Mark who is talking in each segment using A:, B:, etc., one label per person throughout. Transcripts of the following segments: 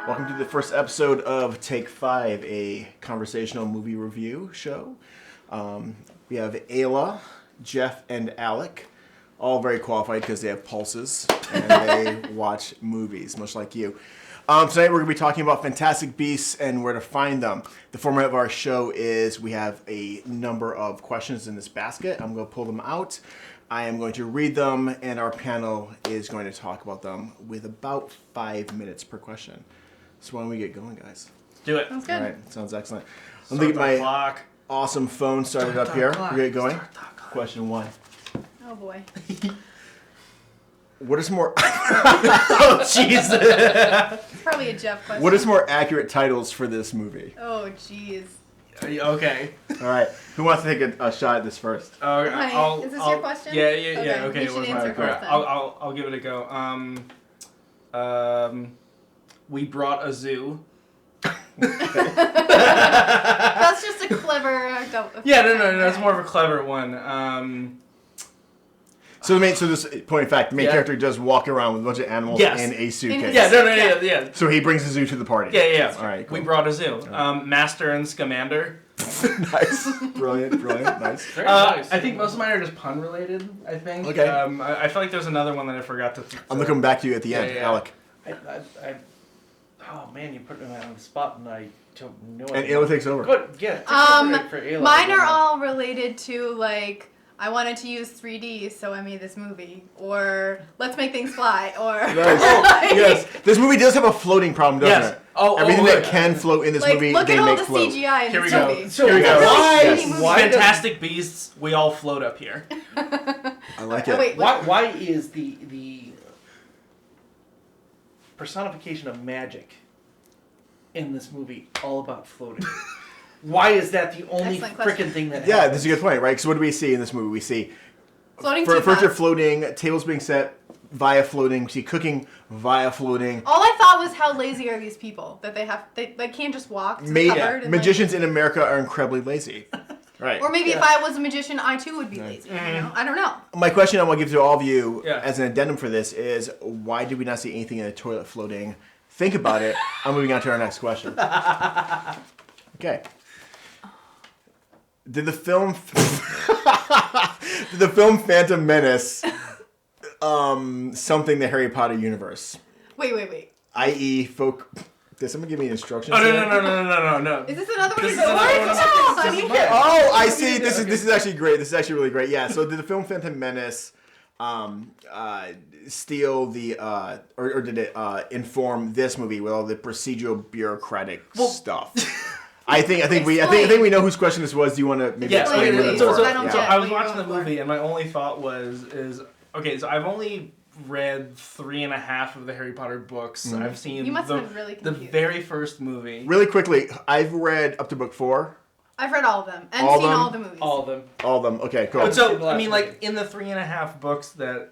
A: Welcome to the first episode of Take 5, a conversational movie review show. We have Ayla, Jeff, and Alec, all very qualified because they have pulses and they watch movies, much like you. Tonight we're going to be talking about Fantastic Beasts and where to find them. The format of our show is we have a number of questions in this basket. I'm going to pull them out. I am going to read them, and our panel is going to talk about them with about 5 minutes per question. So why don't we get going, guys?
B: Do it.
C: Sounds good.
A: All right, sounds excellent. I'm going to get my awesome phone started up here. We're get going. Question 1.
C: Oh boy.
A: What is more?
B: Oh jeez.
C: It's probably a Jeff question.
A: What is more accurate titles for this movie?
C: Oh jeez.
B: Okay.
A: All right, who wants to take a shot at this first?
C: Honey, is this your question?
B: Yeah. Okay.
C: You should
B: it was
C: answer
B: mine.
C: first then.
B: I'll give it a go. We brought a zoo.
C: That's just a clever.
B: Yeah, no. It's more of a clever one.
A: So this point of fact, the main character does walk around with a bunch of animals in a suitcase.
B: Yeah.
A: So he brings the zoo to the party.
B: Yeah.
A: All right, cool.
B: We brought a zoo. Master and Scamander.
A: Nice, brilliant, nice.
B: Very nice. I think most of mine are just pun related. I think.
A: Okay.
B: I feel like there's another one that I forgot to.
A: I'm looking back to you at the end, Alec.
D: Oh man, you put me on the spot and I don't know.
A: And Ayla takes over.
D: But yeah, for Ayla.
C: Mine are all related to like I wanted to use 3D, so I made this movie, or let's make things fly, or
A: Nice. Yes, this movie does have a floating problem, doesn't it? Everything that can float in this movie,
C: look
A: they
C: at all
A: make
C: the
A: float.
C: CGI in
B: Here we
C: this
B: go.
C: movie.
B: Here we go.
D: Why
B: Fantastic Beasts, we all float up here.
A: I like it.
C: Wait,
D: Why is the personification of magic in this movie all about floating? Why is that the only
C: Excellent question.
D: freaking thing that
A: Yeah,
D: happens?
A: this is a good point, right? Because what do we see in this movie? We see
C: floating
A: furniture
C: teapots.
A: floating, tables being set via floating. We see cooking via floating.
C: All I thought was how lazy are these people that they can't just walk to the cupboard and
A: Magicians in America are incredibly lazy. Right.
C: Or maybe if I was a magician, I too would be lazy. You know? I don't know.
A: My question I want to give to all of you
B: Yeah.
A: as an addendum for this is, why did we not see anything in the toilet floating? Think about it. I'm moving on to our next question. Okay. Did the film Phantom Menace something the Harry Potter universe?
C: Wait.
A: I.e. folk... Did someone give me instructions?
B: Oh no.
C: Is this another one?
B: This is
C: of
B: another
C: your
B: one of
C: words?
B: my-
A: Oh, I see. This is actually great. This is actually really great. Yeah. So did the film Phantom Menace steal the or did it inform this movie with all the procedural bureaucratic stuff? I think we know whose question this was. Do you want to maybe explain a little more?
C: I
B: was watching the movie and my only thought is okay. So I've only read 3.5 of the Harry Potter books.
A: Mm-hmm.
B: I've seen
C: You must have been really
B: the
C: confused.
B: very first movie.
A: Really quickly, I've read up to book 4.
C: I've read all of them and
A: All of
C: seen
A: them?
C: all the movies.
D: All of them.
A: All of them. Okay, cool.
B: But so
D: the
B: I
D: last
B: mean,
D: movie.
B: like in the 3.5 books that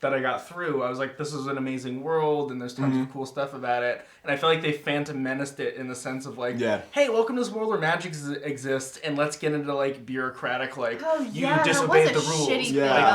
B: I got through, I was like, this is an amazing world, and there's tons of cool stuff about it. And I feel like they Phantom Menaced it in the sense of like, hey, welcome to this world where magic exists, and let's get into like bureaucratic you disobeyed the rules.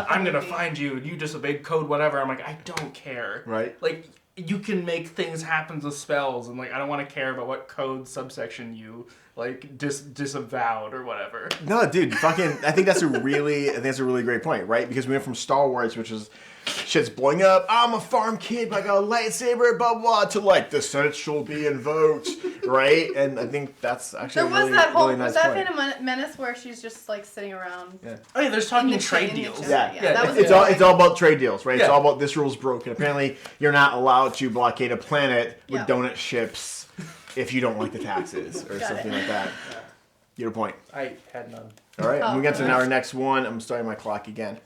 B: I'm gonna find you, and you disobeyed code, whatever. I'm like, I don't care.
A: Right.
B: Like you can make things happen with spells, and like I don't want to care about what code subsection you like disavowed or whatever.
A: No, dude, I think that's a really great point, right? Because we went from Star Wars, which is shit's blowing up, I'm a farm kid, but I got a lightsaber, blah blah, to like the Senate shall be invoked, right? And I think that's actually
C: There was that whole
A: really nice
C: was that
A: point.
C: Phantom Menace where she's just like sitting around.
A: Yeah.
B: Oh yeah, there's talking
C: In the
B: trade
C: in the
B: deals.
C: chest.
A: Yeah,
C: that was
A: it's all about trade deals, right? It's
B: Yeah.
A: all about this rule's broken. Apparently, you're not allowed to blockade a planet with donut ships if you don't like the taxes or something like that. You have a point.
D: I had none.
A: All right, moving on to our next one. I'm starting my clock again.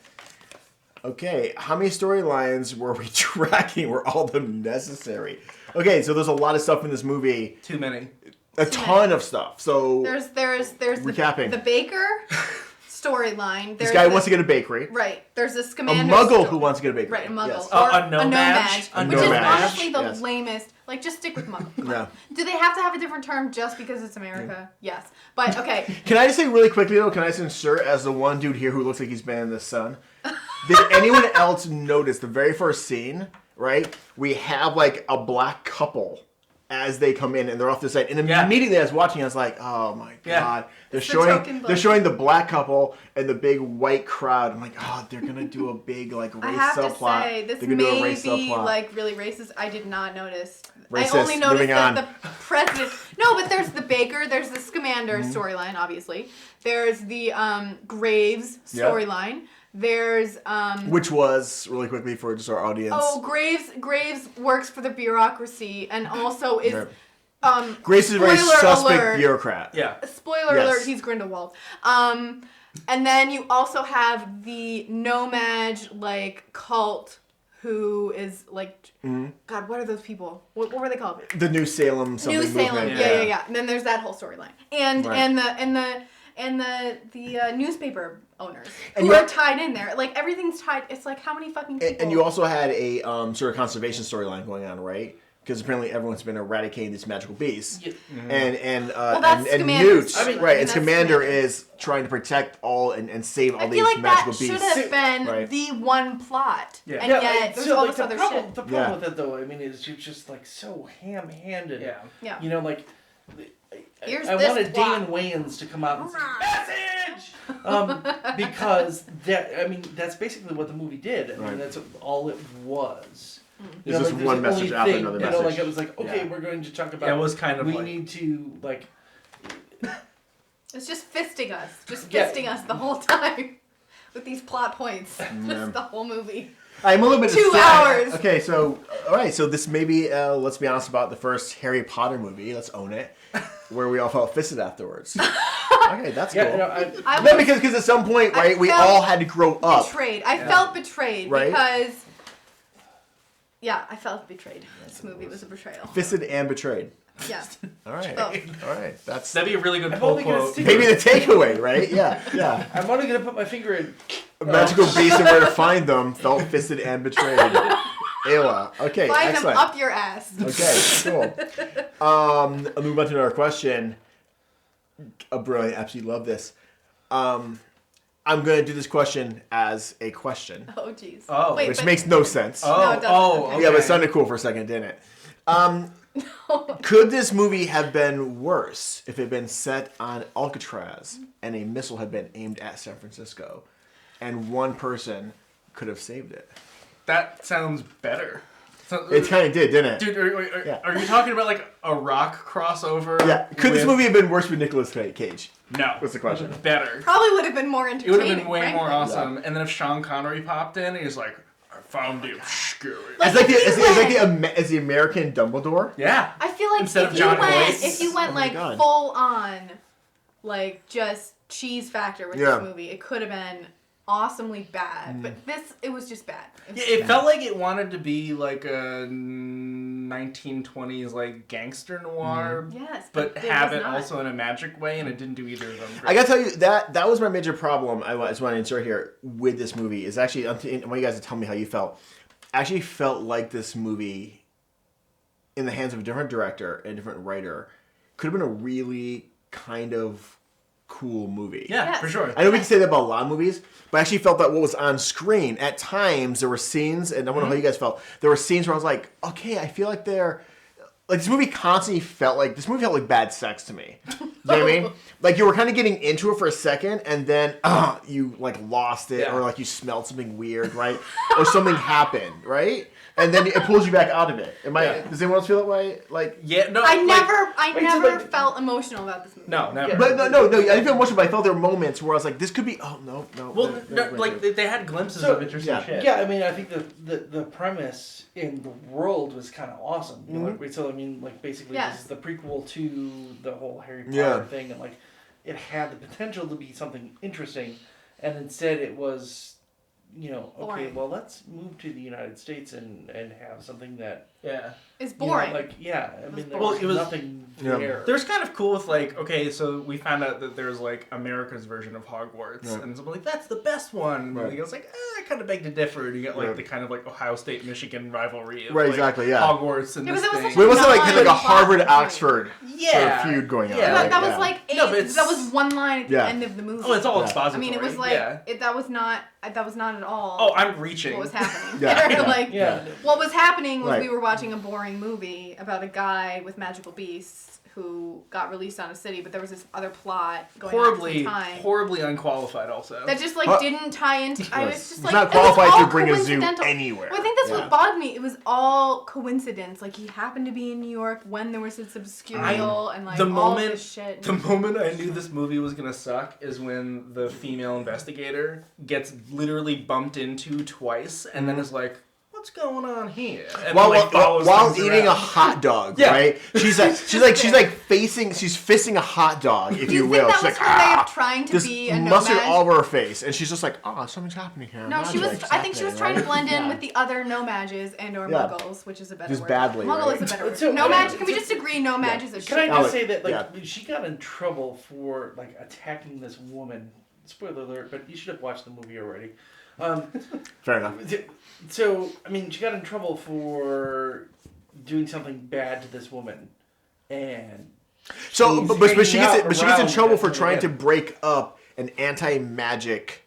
A: Okay, how many storylines were we tracking? Were all of them necessary? Okay, so there's a lot of stuff in this movie.
B: Too many.
A: A ton of stuff. So
C: There's
A: recapping.
C: the baker storyline.
A: This guy wants to get a bakery.
C: Right. There's a
A: A
C: Scamander
A: muggle who wants to get a bakery.
C: Right, a muggle.
A: Yes.
C: Or
B: a nomad.
C: a nomad. Which is
A: nomad.
C: honestly the
A: Yes.
C: lamest. Like, just stick with muggle. Come on.
A: No.
C: Do they have to have a different term just because it's America? Yes. But, okay.
A: Can I just say really quickly, though, can I just insert as the one dude here who looks like he's been in the sun? Did anyone else notice the very first scene, right? We have, like, a black couple as they come in and they're off the side. And immediately I was watching, I was like, oh my God. They're showing the black couple and the big white crowd. I'm like, oh, they're going to do a big, like, race subplot.
C: I have to say, this may be, like, really racist. I did not notice.
A: Racist.
C: I only noticed that
A: on.
C: the president... No, but there's the baker, there's the Scamander storyline, obviously. There's the Graves storyline. There's
A: which was really quickly for just our audience.
C: Oh, Graves works for the bureaucracy and also is
A: Graves is a very suspect bureaucrat.
B: Yeah.
C: Spoiler alert, he's Grindelwald. And then you also have the nomad like cult who is like God, what are those people? What were they called?
A: The New Salem something.
C: New Salem,
A: movement.
C: yeah. And then there's that whole storyline. And the newspaper owners who are tied in there. Like, everything's tied. It's like, how many fucking people?
A: And you also had a sort of conservation storyline going on, right? Because apparently everyone's been eradicating these magical beasts. Yeah. And Newt, and Scamander is trying to protect all and save all these magical beasts.
C: I feel like that should have been the one plot. Yeah. And yet, there's all this other shit.
D: The problem with it, though, I mean, is you're just, like, so ham-handed.
C: Yeah.
D: You know, like...
C: I
D: wanted Damon Wayans to come out and say, message! Because, that's basically what the movie did. I mean, that's all it was.
A: It's just one message after another message.
D: Like, it was like, okay, we're going to talk about...
B: It was kind of
D: we need to, like...
C: It's just fisting us. Just fisting us the whole time. With these plot points. Just the whole movie.
A: I'm a little bit
C: 2 hours.
A: Okay, so so this may be let's be honest about the first Harry Potter movie. Let's own it, where we all felt fisted afterwards. Okay, that's cool. No, because at some point, right, we all had to grow up.
C: Betrayed. I felt betrayed because. Yeah, I felt betrayed. This movie was a betrayal.
A: Fisted and betrayed.
C: Yeah.
A: All right.
B: That'd be a really good pull quote.
A: Maybe the takeaway, right? Yeah.
D: I'm only gonna put my finger in.
A: Magical beasts and where to find them. Felt fisted and betrayed. Ayla. Okay,
C: find
A: excellent.
C: them up your ass.
A: Okay, cool. I'll move on to another question. Brilliant. Absolutely love this. I'm going to do this question as a question.
C: Oh, jeez.
B: Oh.
A: Which makes no sense.
C: Okay.
A: Yeah, but it sounded cool for a second, didn't it? Could this movie have been worse if it had been set on Alcatraz and a missile had been aimed at San Francisco and one person could have saved it?
B: That sounds better.
A: It kind of did, didn't it?
B: Dude, are you talking about like a Rock crossover?
A: Yeah. Could this movie have been worse with Nicolas Cage?
B: No.
A: What's the question?
B: Better.
C: Probably would have been more
B: It
C: entertaining.
B: would have been way more awesome.
A: Yeah.
B: And then if Sean Connery popped in, he's like, I found him scary.
A: It's the American Dumbledore?
B: Yeah.
C: I feel like
B: instead of John Boyce.
C: if you went like full on, like just cheese factor with this movie, it could have been awesomely bad. But it was just bad.
B: It felt like it wanted to be like a 1920s like gangster noir.
C: Yes,
B: but have it also in a magic way, and it didn't do either of them.
A: I gotta tell you that was my major problem. I just want to insert here with this movie is actually I want you guys to tell me how you felt. I actually felt like this movie, in the hands of a different director and a different writer, could have been a really kind of cool movie.
B: Yeah, for sure.
A: I know we can say that about a lot of movies, but I actually felt that what was on screen, at times, there were scenes, and I don't know how you guys felt, there were scenes where I was like, okay, I feel like this movie felt like bad sex to me. You know what I mean? Like, you were kind of getting into it for a second, and then you, like, lost it, or, like, you smelled something weird, right? Or something happened, right? And then it pulls you back out of it. Does anyone else feel that way? Like,
C: I never felt emotional about this movie.
B: No, never.
A: But no, I didn't feel emotional, but I felt there were moments where I was like, this could be, no.
B: Well, they had glimpses of interesting shit.
D: Yeah, I mean, I think the premise in the world was kind of awesome. You know, so, I mean, like, basically, this is the prequel to the whole Harry Potter thing, and, like, it had the potential to be something interesting, and instead it was okay, well, let's move to the United States and have something that
C: it's boring.
D: There was nothing there.
B: There's kind of cool with okay, so we found out that there's America's version of Hogwarts, and someone that's the best one. Right. And he goes I kind of beg to differ. And you get the kind of Ohio State Michigan rivalry of
A: exactly,
B: Hogwarts and this thing.
A: It wasn't like a Harvard Oxford sort of feud going on.
C: Yeah, that was that was one line at the end of the movie.
B: Oh, it's all expository.
C: I mean, it was that was not at all.
B: Oh, I'm reaching.
C: What was happening?
A: Yeah.
C: What was happening was we were watching a boring movie about a guy with magical beasts who got released on a city, but there was this other plot going on at the time.
B: Horribly unqualified also.
C: That just didn't tie into. I was just
A: not qualified to bring a zoo anywhere.
C: Well, I think that's what bothered me. It was all coincidence. He happened to be in New York when there was this obscurial and all this shit.
B: The moment I knew this movie was gonna suck is when the female investigator gets literally bumped into twice and then is like, what's going on here? And
A: while eating a hot dog, right? She's fisting a hot dog, if you will.
C: She's like, way of trying to be a nomad?
A: Mustard all over her face, and she's just like, something's happening here.
C: No, I think she was trying to blend in with the other nomads and/or muggles, which is a better word.
A: Just badly,
C: Muggle is a better word. Nomad, can we just agree nomads is a shit?
D: Can I just say that she got in trouble for attacking this woman? Spoiler alert, but you should have watched the movie already.
A: Fair enough.
D: So, she got in trouble for doing something bad to this woman, and
A: but she gets in trouble for trying to break up an anti-magic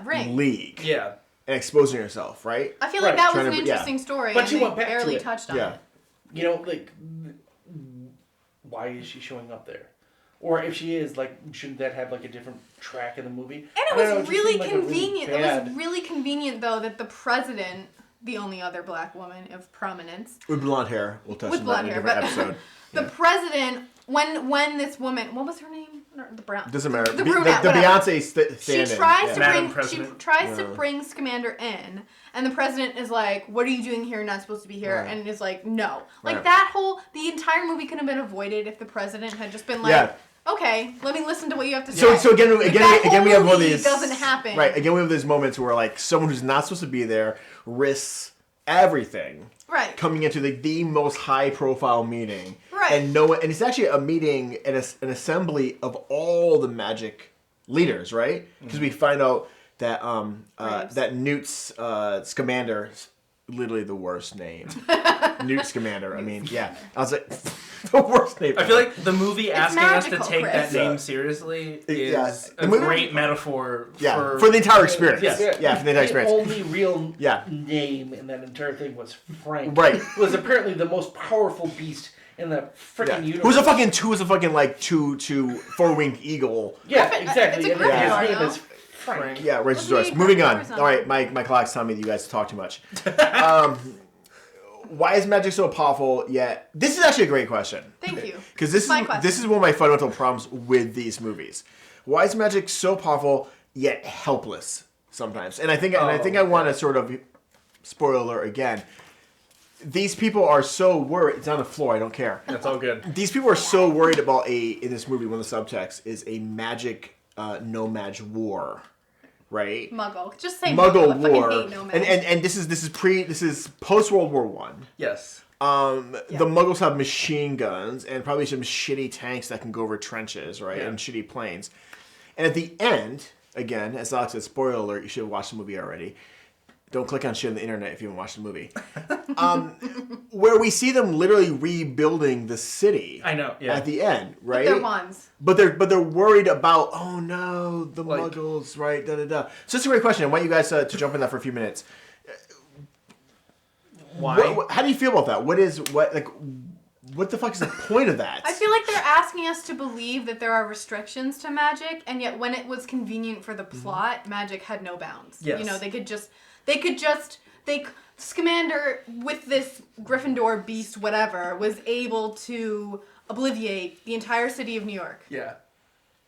C: ring
A: league.
B: Yeah,
A: and exposing herself, right?
C: I feel like that was an interesting story, but she went back barely touched on it.
D: Why is she showing up there? Or if she is, shouldn't that have a different track in the movie?
C: And it was really convenient. It was really convenient, though, that the president, the only other black woman of prominence,
A: with blonde hair, we'll touch on that in a different episode.
C: The president, when this woman, what was her name? The brown.
A: Doesn't matter.
C: The brunette.
A: The Beyonce stand-in.
C: She tries to bring Scamander in, and the president is like, "What are you doing here? You're not supposed to be here." Right. And is like, "No." The entire movie could have been avoided if the president had just been like. Okay, let me listen to what you have to say.
A: So again, we have one of these.
C: Doesn't happen.
A: Right. Again, we have these moments where someone who's not supposed to be there risks everything.
C: Right.
A: Coming into the most high-profile meeting.
C: Right.
A: And it's actually a meeting and an assembly of all the magic leaders, right? Because we find out that that Newt's Scamander, literally the worst name. Newt Scamander. I was like. The worst name.
B: I feel like the movie asking us to take that name seriously is a great metaphor
A: for the entire experience.
D: Yes.
A: Yeah, for the entire experience.
D: The only real name in that entire thing was Frank.
A: Right.
D: Who was apparently the most powerful beast in the freaking universe.
A: Who's a fucking two four-winged eagle.
D: Yeah, exactly.
C: It's a great
D: his name is Frank.
A: Yeah, Rachel's Doris. Moving on. All right, my clock's telling me that you guys talk too much. Why is magic so powerful yet? This is actually a great question.
C: Thank you.
A: Because this is one of my fundamental problems with these movies. Why is magic so powerful yet helpless sometimes? And I think I want to sort of spoiler alert again. These people are so worried. It's on the floor. I don't care.
B: That's all good.
A: These people are so worried about in this movie. One of the subtexts is a magic no-mage war. Right?
C: Muggle. Just say
A: Muggle
C: Muggle.
A: war.
C: I fucking hate nomads.
A: And this is post World War One.
B: Yes.
A: The Muggles have machine guns and probably some shitty tanks that can go over trenches, right? Yeah. And shitty planes. And at the end, again, as Alex said, spoiler alert, you should have watched the movie already. Don't click on shit on the internet if you haven't watched the movie. Where we see them literally rebuilding the city.
B: I know, yeah.
A: At the end, right?
C: But they're ones.
A: But they're worried about, oh no, the Muggles, right? Da da da. So that's a great question. I want you guys to jump in that for a few minutes.
B: Why?
A: How do you feel about that? What the fuck is the point of that?
C: I feel like they're asking us to believe that there are restrictions to magic, and yet when it was convenient for the plot, magic had no bounds.
B: Yes.
C: You know, Scamander with this Gryffindor beast, whatever, was able to obliviate the entire city of New York.
B: Yeah.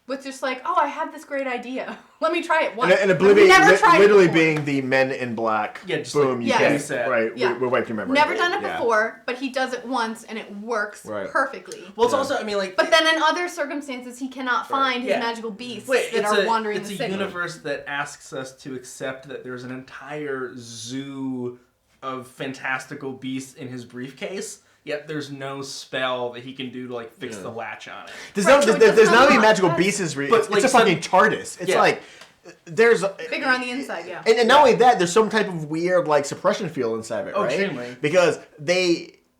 C: with just like, oh, I had this great idea. Let me try it once.
A: And Obliviated,
C: never tried
A: literally
C: it before.
A: being the Men in Black.
B: Yeah, just
A: boom,
B: like,
A: you can't.
B: reset.
A: Right, we wiped your memory.
C: Never done it before, but he does it once and it works perfectly.
B: Well, it's also, I mean, like...
C: But then in other circumstances, he cannot find his magical beasts that are wandering in the city.
B: It's a universe that asks us to accept that there's an entire zoo of fantastical beasts in his briefcase. Yet there's no spell that he can do to like fix the latch on it.
A: There's not any magical beasts. But it's a fucking TARDIS. It's like there's
C: bigger on the inside,
A: and not only that, there's some type of weird like suppression field inside of it, right?
B: Extremely.
A: Because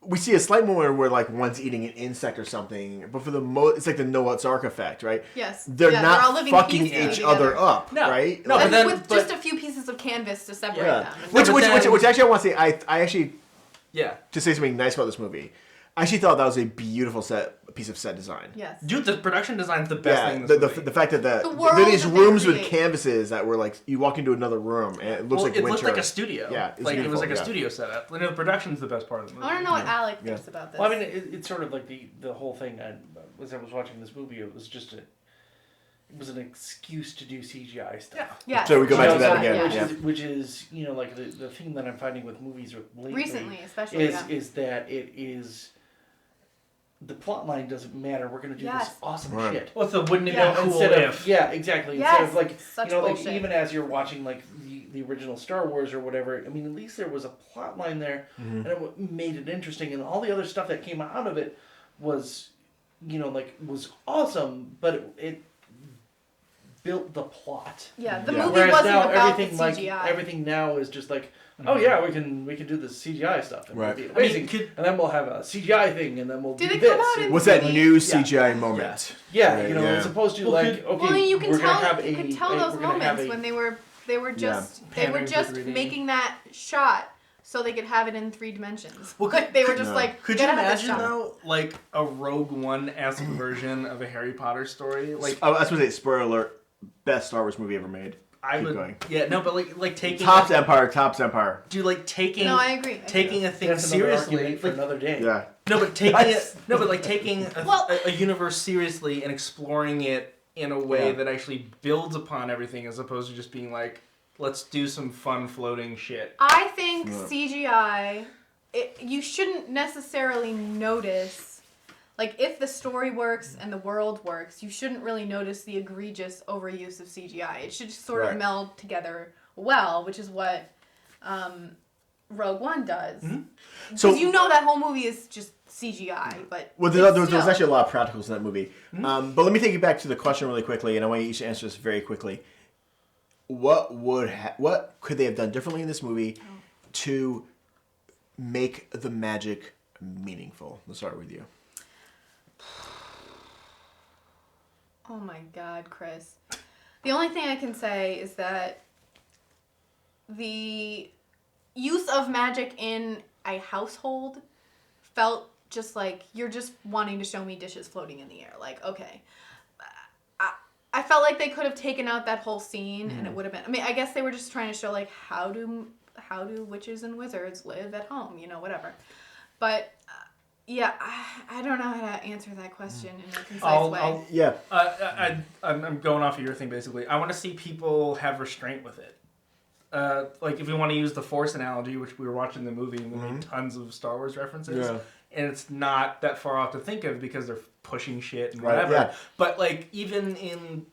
A: we see a slight moment where like one's eating an insect or something, but for the most, it's like the Noah's Ark effect, right?
C: Yes.
A: They're not
C: all
A: fucking each other up, right?
C: No, with just a few pieces of canvas to separate them.
A: Which actually I want to say, I actually.
B: Yeah.
A: To say something nice about this movie, I actually thought that was a beautiful piece of set design.
C: Yes.
B: Dude, the production design's the best thing in this movie.
A: The fact that there are these rooms with canvases that were like, you walk into another room and it looks like winter.
B: It looked like a studio.
A: Yeah.
B: It was like a studio setup. The production's the best part of the movie.
C: I want to know what Alec thinks about this.
D: Well, I mean, it's sort of like the whole thing. As I was watching this movie, it was just it was an excuse to do CGI stuff.
C: Yeah.
A: So we go back to that again.
D: Which is like the theme that I'm finding with movies lately.
C: Recently, especially.
D: Is that it is. The plot line doesn't matter. We're going to do this awesome shit.
B: Well, so wouldn't it be cool if...
D: Yeah, exactly.
C: Yes,
D: instead of like,
C: bullshit.
D: like even as you're watching like the original Star Wars or whatever, I mean, at least there was a plot line there, and it made it interesting. And all the other stuff that came out of it was, was awesome, but it built the plot.
C: Yeah, the movie wasn't
D: now,
C: about
D: everything,
C: the CGI.
D: Like, everything now is just like, oh yeah, we can do this CGI stuff. And it'll be amazing. And then we'll have a CGI thing, and then we'll do this.
A: What's that new CGI moment?
D: Yeah, as opposed to okay,
C: well, you can
D: we're
C: tell,
D: gonna have
C: you can tell those moments when they were just making that shot so they could have it in 3 dimensions.
B: Well,
C: they were just like,
B: could you imagine though, like a Rogue One-esque version of a Harry Potter story? Like,
A: I was going to say, spoiler alert, best Star Wars movie ever made.
B: Keep going. Yeah, no, but like taking
A: Top's Empire.
B: Do like taking.
C: No, I agree.
B: Taking a thing seriously
D: for another day.
A: Yeah.
B: No, but taking a universe seriously and exploring it in a way that actually builds upon everything, as opposed to just being like, let's do some fun floating shit.
C: I think CGI, you shouldn't necessarily notice. Like, if the story works and the world works, you shouldn't really notice the egregious overuse of CGI. It should just sort of meld together well, which is what Rogue One does. Mm-hmm. So that whole movie is just CGI, but
A: there was actually a lot of practicals in that movie. Mm-hmm. But let me take you back to the question really quickly, and I want you to answer this very quickly. What could they have done differently in this movie to make the magic meaningful? Let's start with you.
C: Oh my God, Chris. The only thing I can say is that the use of magic in a household felt just like you're just wanting to show me dishes floating in the air. Like, okay. I felt like they could have taken out that whole scene and it would have been... I mean, I guess they were just trying to show, like, how do witches and wizards live at home, whatever. But... yeah, I don't know how to answer that question in a concise way.
B: I'm going off of your thing, basically. I want to see people have restraint with it. Like, if we want to use the Force analogy, which we were watching the movie, and we made tons of Star Wars references, and it's not that far off to think of because they're pushing shit and whatever. Yeah. But, like, even in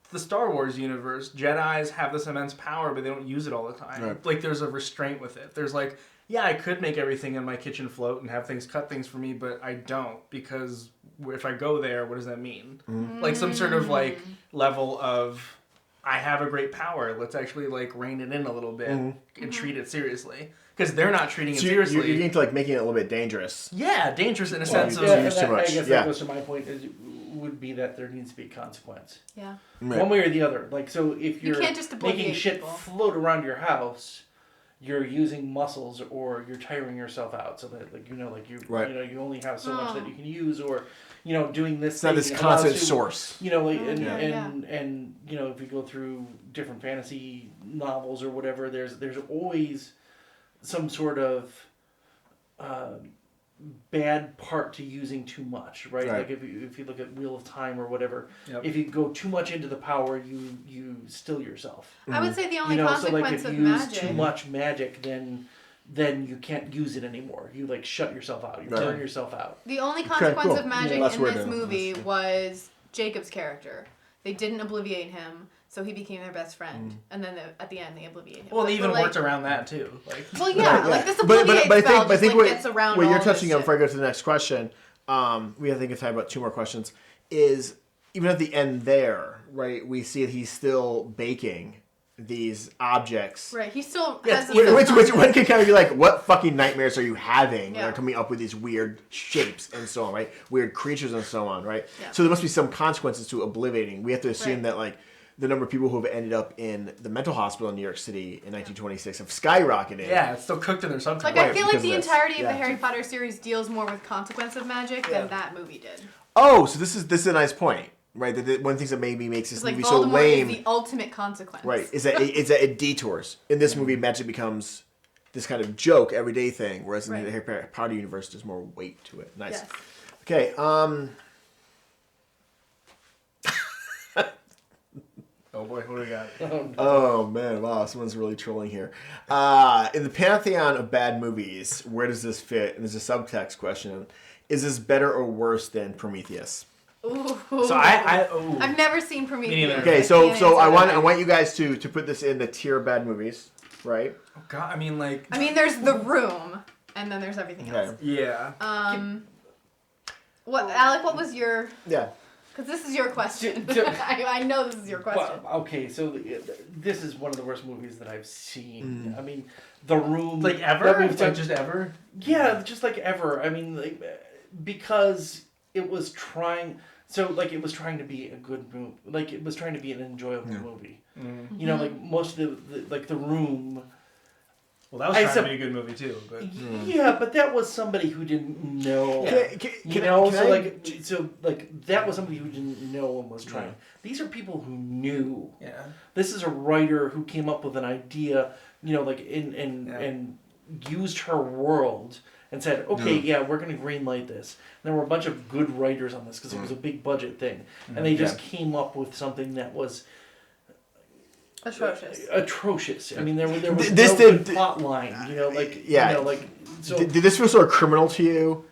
B: the Star Wars universe, Jedis have this immense power, but they don't use it all the time. Right. Like, there's a restraint with it. There's, like... yeah, I could make everything in my kitchen float and have things cut things for me, but I don't, because if I go there, what does that mean? Mm-hmm. Like some sort of like level of, I have a great power, let's actually like rein it in a little bit and treat it seriously. Because they're not treating it seriously.
A: You're getting to like making it a little bit dangerous.
B: Yeah, dangerous in a sense of...
D: I guess that goes to my point, would be that there needs to be a consequence.
C: Yeah.
D: Right. One way or the other. Like, so if you're
C: can't just
D: making shit
C: people
D: float around your house... you're using muscles or you're tiring yourself out so that you only have so much that you can use, or doing this thing.
A: It's not this constant source.
D: And if you go through different fantasy novels or whatever, there's always some sort of bad part to using too much, right? Like if you look at Wheel of Time or whatever, if you go too much into the power, you still yourself.
C: I would say the only
D: So like
C: consequence
D: if
C: of
D: you use
C: magic.
D: too much magic, then you can't use it anymore. You like shut yourself out. You burn yourself out.
C: The only consequence of magic
A: That's
C: in
A: weird,
C: this
A: though.
C: movie was Jacob's character. They didn't obliviate him, so he became their best friend. And then at the end, they obliviate him.
B: Well, they even
C: like,
B: worked around that too. Like,
C: well, yeah, like this obliviate spell just like gets around
A: what
C: all
A: you're
C: this
A: touching on
C: shit.
A: before I go to the next question, we have to think of time about 2 more questions, is even at the end there, right, we see that he's still baking these objects.
C: Right, he still
B: Yes,
C: has a
A: Which one can kind of be like, what fucking nightmares are you having?
C: Yeah.
A: They're coming up with these weird shapes and so on, right? Weird creatures and so on, right?
C: Yeah.
A: So there must be some consequences to obliviating. We have to assume
C: Right.
A: that like the number of people who have ended up in the mental hospital in New York City in 1926 have skyrocketed.
B: yeah, it's still cooked in their subconscious.
C: Like, I feel like
A: because
C: the
A: of this.
C: entirety of
A: Yeah.
C: the Harry Potter series deals more with consequence of magic than that movie did.
A: Oh, so this is a nice point, right? That one of the things that maybe makes this
C: It's like
A: movie so
C: Voldemort
A: lame,
C: is the ultimate consequence.
A: right? Is that it detours. In this movie, magic becomes this kind of joke, everyday thing, whereas in the Harry Potter universe, there's more weight to it. Nice.
C: Yes.
A: Okay.
B: Oh boy, what do we got?
A: Oh man, wow, someone's really trolling here. In the pantheon of bad movies, where does this fit? And there's a subtext question: is this better or worse than Prometheus?
C: Ooh.
B: So
C: I've never seen Prometheus.
B: neither.
A: Okay,
C: I
A: so
C: can't
A: so
C: answer
A: I
C: that.
A: want you guys to put this in the tier of bad movies, right?
B: Oh God, I mean, like,
C: I mean, there's The Room, and then there's everything else.
B: yeah.
C: What, Alec? What was your?
A: Yeah.
C: Because this is your question.
D: Do-
C: I know this is your question.
D: Well, okay, so this is one of the worst movies that I've seen. I mean, The Room,
B: Like ever?
D: that we've
B: Like
D: done-
B: just ever?
D: Yeah, just like ever. I mean, like, because it was trying. So like it was trying to be a good movie. Like it was trying to be an enjoyable movie. You know, like most of the like The Room.
B: Well, that was trying to be a good movie too. But
D: Yeah, but that was somebody who didn't know.
B: Yeah.
D: That was somebody who didn't know and was trying.
A: Yeah.
D: These are people who knew.
B: yeah.
D: This is a writer who came up with an idea, you know, like and used her world and said, okay, we're going to greenlight this. And there were a bunch of good writers on this because it was a big budget thing, and they just came up with something that was atrocious. I mean, there was
A: This
D: no
A: did-
D: good plot line, you know, like
A: yeah.
D: you know, like so.
A: Did this feel sort of criminal to you?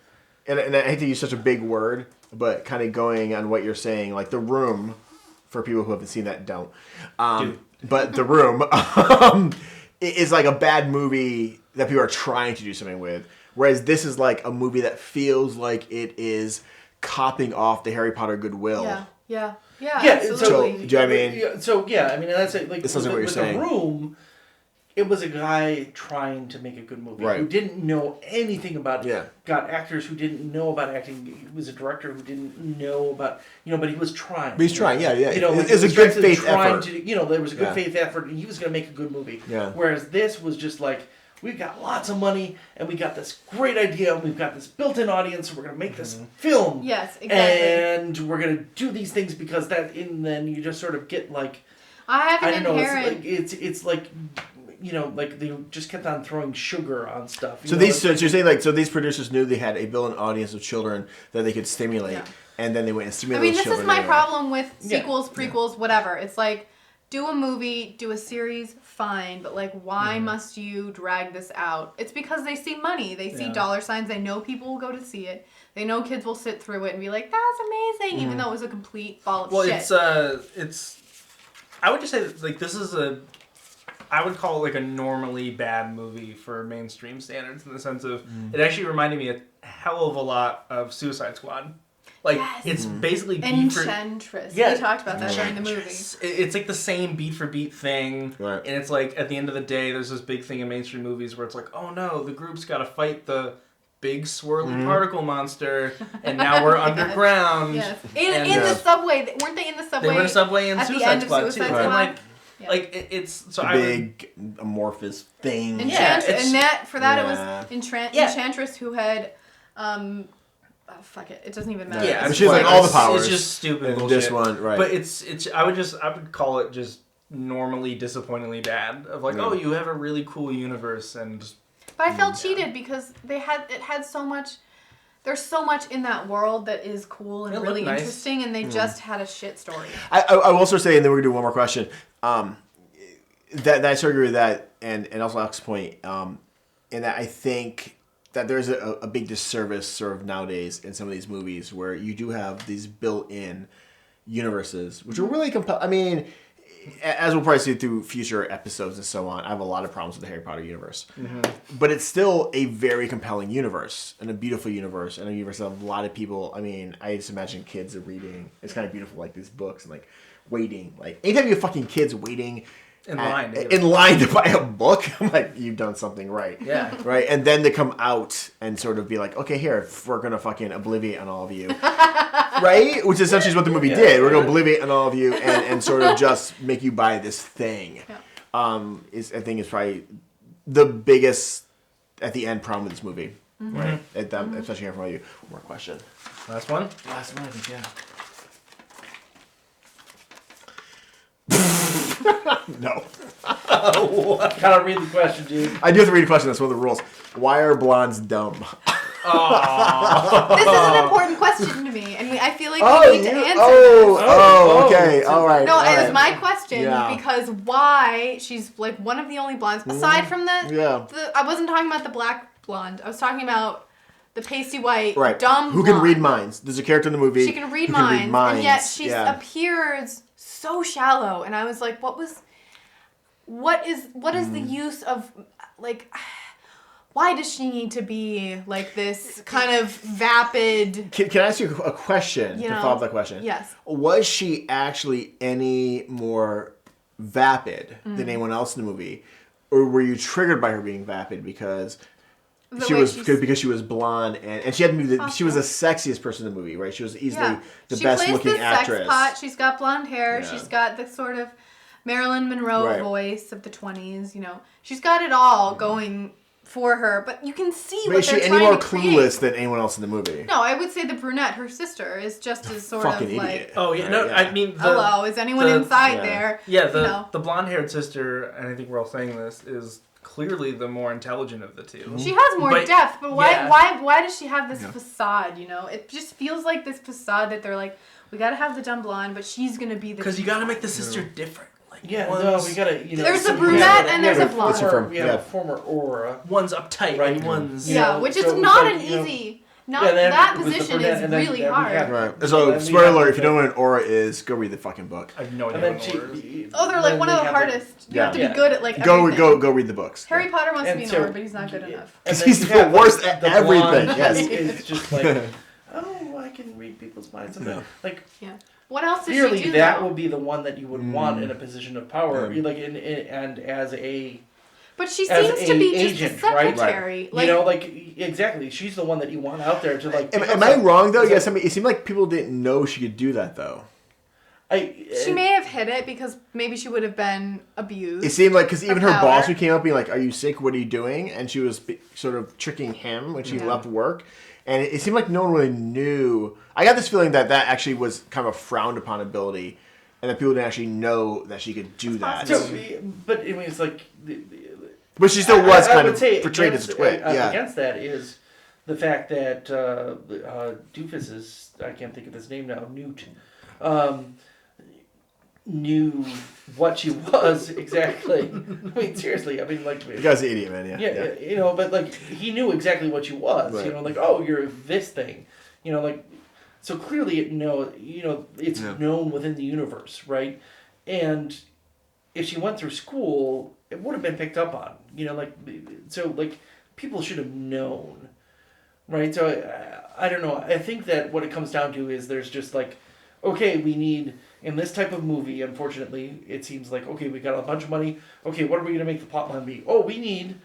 A: And I hate to use such a big word, but kind of going on what you're saying, like The Room, for people who haven't seen that, don't. But The Room is like a bad movie that people are trying to do something with, whereas this is like a movie that feels like it is copying off the Harry Potter goodwill.
C: Yeah,
D: so,
C: absolutely.
A: do you know what I mean?
D: I mean, that's it. Like,
A: This isn't what you're
D: with
A: saying.
D: The Room, it was a guy trying to make a good movie
A: Right.
D: who didn't know anything about it.
A: Yeah.
D: Got actors who didn't know about acting. He was a director who didn't know about, but he was trying.
A: But he's trying, yeah.
D: You know, like,
A: it's a
D: he
A: good
D: was
A: faith
D: trying
A: effort.
D: to, there was a good
A: Yeah.
D: faith effort, and he was going to make a good movie.
A: Yeah.
D: Whereas this was just like, we've got lots of money, and we got this great idea, and we've got this built-in audience, so we're going to make this film.
C: Yes, exactly.
D: And we're going to do these things because and then you just sort of get like,
C: I have
D: I
C: an
D: don't know,
C: inherent.
D: it's like, like they just kept on throwing sugar on stuff.
A: So you're saying so these producers knew they had a built-in audience of children that they could stimulate,
C: Yeah.
A: and then they went and
C: I
A: stimulated
C: mean,
A: those
C: this is
A: children.
C: my
A: anyway.
C: problem with
D: Yeah.
C: sequels, prequels, whatever. It's like, do a movie, do a series, fine, but like, why must you drag this out? It's because they see money, they see dollar signs, they know people will go to see it, they know kids will sit through it and be like, that's amazing, even though it was a complete ball of shit.
B: it's. I would just say that, like, this is I would call it like a normally bad movie for mainstream standards, in the sense of it actually reminded me a hell of a lot of Suicide Squad. Like,
C: Yes.
B: it's basically beat for...
C: Enchantress.
D: Yeah.
C: We talked about that during the movie.
B: It's like the same beat for beat thing,
A: Right.
B: and it's like at the end of the day, there's this big thing in mainstream movies where it's like, oh no, the group's got to fight the big swirly particle monster, and now we're underground.
C: Yes.
B: And,
C: In the subway. Weren't they in the subway?
B: They were in a subway in
C: at the
B: Suicide
C: end of
B: Squad
C: Suicide
B: too.
C: Squad?
B: And
C: Yeah.
B: it's so
A: The
B: I would,
A: big amorphous thing.
C: Enchantress.
B: it's-
C: And for that
A: Yeah.
C: it was
B: Yeah.
C: Enchantress who had fuck it. It doesn't even matter.
B: yeah,
A: I mean,
C: It's
A: she's like
C: like-
A: all the powers.
B: It's just stupid
A: And
B: bullshit.
A: this one, right.
B: But I would call it just normally disappointingly bad. Of like, oh, you have a really cool universe, and
C: But I felt cheated because it had so much there's so much in that world that is cool and really
B: nice.
C: interesting, and they just had a shit story.
A: I will also say, and then we're gonna do one more question. That I sort of agree with that, and also Alex's point, and that I think that there's a big disservice sort of nowadays in some of these movies where you do have these built-in universes, which are really compelling. I mean, as we'll probably see through future episodes and so on, I have a lot of problems with the Harry Potter universe. But it's still a very compelling universe, and a beautiful universe, and a universe that a lot of people, I mean, I just imagine kids are reading. It's kind of beautiful, like these books, and like waiting. Like, anytime you have fucking kids waiting in line to buy a book, I'm like, you've done something right.
B: Yeah.
A: Right? And then to come out and sort of be like, okay, here, we're going to fucking obliviate on all of you. Right? Which essentially is what the movie did. We're going to obliviate on all of you and sort of just make you buy this thing.
C: Yeah.
A: I think is probably the biggest, at the end, problem with this movie. Right? Especially here from you. One more question.
B: Last one?
A: Last one, I think, yeah. No.
D: Gotta read the question, dude.
A: I do have to read a question. That's one of the rules. Why are blondes dumb?
C: This is an important question to me, and I feel like we need to answer this.
A: Okay. All right.
C: No,
A: all
C: it was
A: right.
C: my question
A: Yeah.
C: because why she's like one of the only blondes aside from I wasn't talking about the black blonde. I was talking about the pasty white dumb
A: who
C: blonde.
A: can read minds. There's a character in the movie.
C: She can read
A: who
C: minds, and yet she
A: Yeah.
C: appears so shallow, and I was like, what is the use of, like, why does she need to be like this kind of vapid?
A: Can I ask you a question to follow up that question?
C: Yes.
A: Was she actually any more vapid than anyone else in the movie, or were you triggered by her being vapid because she was blonde and she had to be she was the sexiest person in the movie, right? She was easily the best looking actress.
C: Sex pot. She's got blonde hair.
A: Yeah.
C: She's got the sort of Marilyn Monroe voice of the 20s. You know, she's got it all going for her, but you can see what they're trying to create.
A: Is she any more clueless than anyone else in the movie?
C: No, I would say the brunette, her sister, is just as sort
A: fucking
C: of
A: idiot.
C: like.
B: Oh yeah, no, I mean.
C: Hello, is anyone inside there?
B: Yeah, the blonde-haired sister, and I think we're all saying this, is clearly the more intelligent of the two.
C: She has more depth, but why does she have this facade? You know, it just feels like this facade that they're like, we gotta have the dumb blonde, but she's gonna be the.
B: Because you gotta make the sister different.
D: We gotta,
C: There's a brunette and there's a blonde.
D: Former aura.
B: One's uptight,
D: right?
B: One's
C: which is not an easy. That position is really hard.
A: Right. So, spoiler alert, if you don't know what an aura is, go read the fucking book.
B: I have no idea what an aura is.
C: They're like one of the hardest. You have to be good at like everything.
A: Go read the books.
C: Harry Potter wants to be an aura, but he's not good enough.
A: Because he's the worst at everything. Yes.
D: It's just like, I can read people's minds.
C: What else does
D: clearly,
C: she do?
D: That would be the one that you would want in a position of power, and as a.
C: But she seems to be
D: agent,
C: just a secretary.
D: Right? Like, exactly. She's the one that you want out there to like.
A: Am I wrong though? Yes. I mean, it seemed like people didn't know she could do that though.
C: She may have hid it because maybe she would have been abused.
A: It seemed like because even her boss who came up being like, "Are you sick? What are you doing?" And she was sort of tricking him when she left work. And it seemed like no one really knew. I got this feeling that actually was kind of a frowned upon ability, and that people didn't actually know that she could do that.
D: So, but I mean, it's like.
A: But she still was kind of
D: portrayed
A: as a twit.
D: Against that is the fact that Doofus is, I can't think of his name now, Newt, knew what she was exactly. I mean, seriously. I mean, like
A: the guy's an idiot, man.
D: Yeah. But like he knew exactly what she was. Right. You're this thing. So clearly it's known within the universe, right? And if she went through school, it would have been picked up on. People should have known, right? So I don't know. I think that what it comes down to is there's just like, okay, we need. In this type of movie, unfortunately, it seems like, okay, we got a bunch of money. Okay, what are we going to make the plotline be? Oh, we need,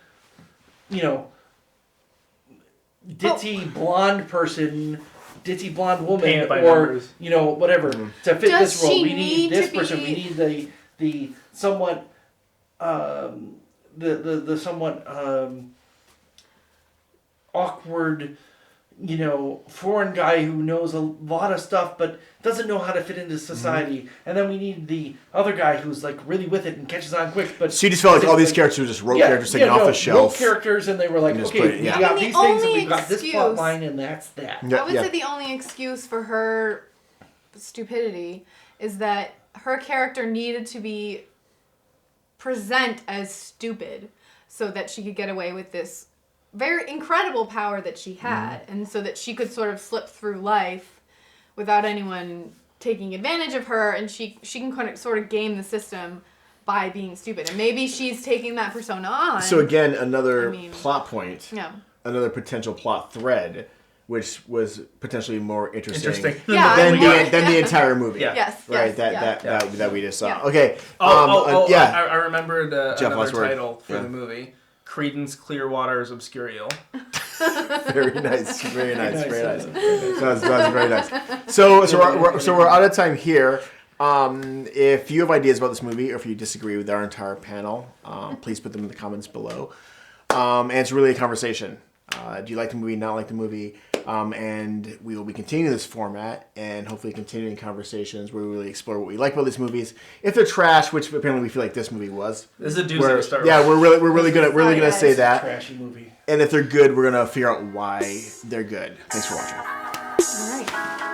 D: ditzy blonde person, ditzy blonde woman, or, whatever, to fit this role. We need this person. We need the somewhat, the somewhat awkward foreign guy who knows a lot of stuff but doesn't know how to fit into society, and then we need the other guy who's like really with it and catches on quick. But
A: so you just felt like all these characters were just rote characters taken off the shelf.
D: Rote characters, and they were like, okay, we got these things, and we got this plot line, and that's that.
C: I would say the only excuse for her stupidity is that her character needed to be present as stupid so that she could get away with this very incredible power that she had, and so that she could sort of slip through life without anyone taking advantage of her, and she can kind of sort of game the system by being stupid. And maybe she's taking that persona on.
A: So again, another plot point,
C: yeah,
A: another potential plot thread, which was potentially more interesting than the entire movie.
B: Yeah.
C: Yes.
A: Right.
C: Yes,
A: That we just saw.
C: Yeah.
A: Okay.
B: I remembered another title for the movie. Creedence Clearwater's Obscurial.
A: Very nice. Very nice. Very nice. That was very nice. So we're out of time here. If you have ideas about this movie, or if you disagree with our entire panel, please put them in the comments below. And it's really a conversation. Do you like the movie? Not like the movie? And we will be continuing this format and hopefully continuing conversations where we really explore what we like about these movies. If they're trash, which apparently we feel like this movie was.
B: This is a doozy to start with.
A: Yeah, we're really gonna say that.
D: Trashy movie.
A: And if they're good, we're gonna figure out why they're good. Thanks for watching.
C: All right.